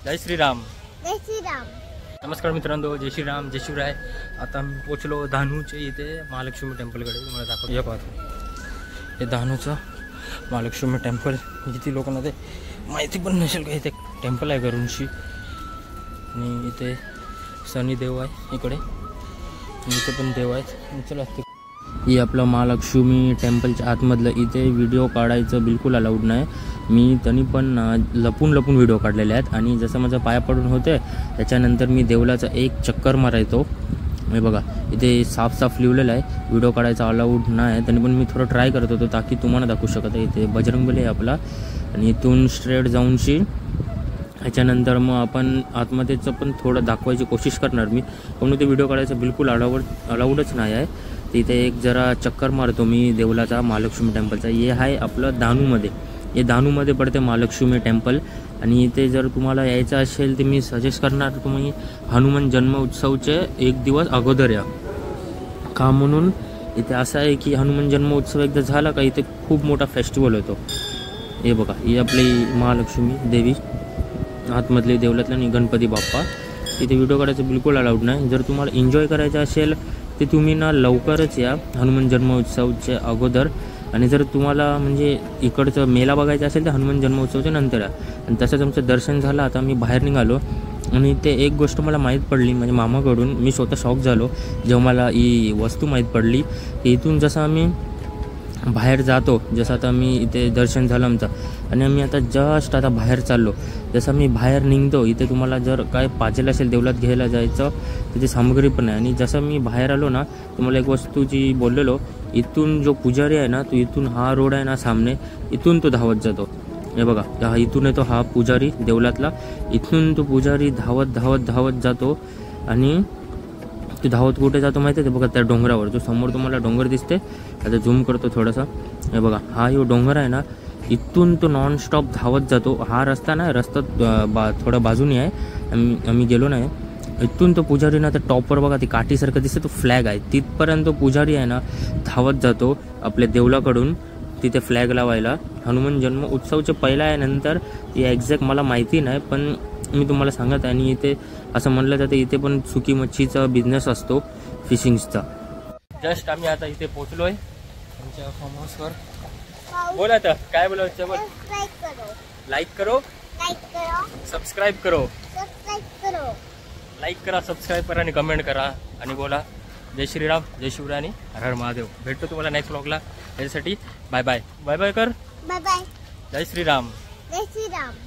जय श्रीराम. जय श्रीराम. नमस्कार मित्रांनो, जय श्रीराम, जय शिवराय. आता मी पोचलो धानूचे इथे महालक्ष्मी टेम्पलकडे. तुम्हाला दाखवतो या पाहतो हे धानूचं महालक्ष्मी टेम्पल. किती लोकांना ते माहिती पण नसेल का इथे टेम्पल आहे गरुडशी. आणि इथे शनिदेव आहे इकडे, इथे पण देव आहेत. चला ही आपलं महालक्ष्मी टेम्पलच्या आतमधलं. इथे व्हिडिओ काढायचं बिलकुल अलाउड नाही. मी तरी पण लपून व्हिडिओ काढलेले आहेत. आणि जसं माझं पाया पडून होते त्याच्यानंतर मी देवलाचा एक चक्कर मारायचो. हे बघा इथे साफ लिहिलेलं आहे व्हिडिओ काढायचा अलाउड नाही. तरी पण मी थोडं ट्राय करत होतो ताकी तुम्हाला दाखवू शकत आहे. इथे बजरंगबली आहे आपला. आणि इथून स्ट्रेट जाऊनशी ह्याच्यानंतर मग आपण आतमध्येचं पण थोडं दाखवायची कोशिश करणार मी. पण ते व्हिडिओ काढायचं बिलकुल अलाउडच नाही आहे. तिथे एक जरा चक्कर मारतो मी देवलाचा महालक्ष्मी टेम्पलचा. हे आहे आपलं धानूमध्ये. हे धानूमध्ये पडते महालक्ष्मी टेम्पल. आणि इथे जर तुम्हाला यायचं असेल तर मी सजेस्ट करणार तुम्ही हनुमान जन्म उत्सवचे एक दिवस अगोदर या. का म्हणून इथे असं आहे की हनुमान जन्म उत्सव एकदा झाला का इथे खूप मोठा फेस्टिवल होतो. हे बघा ही आपली महालक्ष्मी देवी आतमधली देवलातला आणि गणपती बाप्पा. इथे व्हिडिओ काढायचं बिलकुल अलाउड नाही. जर तुम्हाला एन्जॉय करायचं असेल ते तुम्ही ना लवकरच या हनुमान जन्मोत्सवच्या अगोदर. आणि जर तुम्हाला म्हणजे इकडचं मेला बघायचं असेल तर हनुमान जन्मोत्सवच्या नंतर या. आणि तसंच आमचं दर्शन झालं. आता मी बाहेर निघालो आणि ते एक गोष्ट मला माहीत पडली म्हणजे मामाकडून. मी स्वतः शॉक झालो जेव्हा मला ही वस्तू माहीत पडली. इथून जसं आम्ही बाहेर जातो, जसं आता मी इथे दर्शन झालं आमचं आणि आम्ही आता जस्ट आता बाहेर चाललो. जसं मी बाहेर निघतो इथे तुम्हाला जर काय पाहिजे असेल देवलात घ्यायला जायचं तिथे सामग्री पण आहे. आणि जसं मी बाहेर आलो ना तुम्हाला एक वस्तू जी बोललेलो, इथून जो पुजारी आहे ना तो इथून हा रोड आहे ना सामने, इथून तो धावत जातो. हे बघा हा इथून येतो हा पुजारी देवलातला. इथून तो पुजारी धावत जातो. आणि तो धावत कुठे जातो माहिती आहे ते बघा त्या डोंगरावर. जो समोर तुम्हाला डोंगर दिसते आता झूम करतो थोडासा. हे बघा हा जो डोंगर आहे ना इथून तो नॉनस्टॉप धावत जातो. हा रस्ता नाही, रस्ता थोडा बाजूनी आहे. आम्ही गेलो नाही. इथून तो पुजारी ना तर टॉपवर बघा ती काठीसारखं दिसते तो फ्लॅग आहे तिथपर्यंत पुजारी आहे ना धावत जातो आपल्या देवलाकडून तिथे फ्लॅग लावायला. हनुमान जन्म उत्सवचे पहिला आहे नंतर एक्झॅक्ट मला माहिती नाही पण मी तुम्हाला सांगत आहे. आणि इथे असं म्हणलं जातं इथे पण सुकी मच्छीचा बिझनेस असतो फिशिंगचा. जस्ट आम्ही आता इथे पोचलोय आमच्या फार्म हाऊसवर. बोला तर काय बोलायचं. लाईक करो, सबस्क्राईब करो, लाईक करा, सबस्क्राईब करा आणि कमेंट करा. आणि बोला जय श्रीराम, जय शिवराय आणि हर हर महादेव. भेटतो तुम्हाला नेक्स्ट व्लॉगला. यासाठी बाय बाय कर. Bye bye. जय श्रीराम. जय श्रीराम.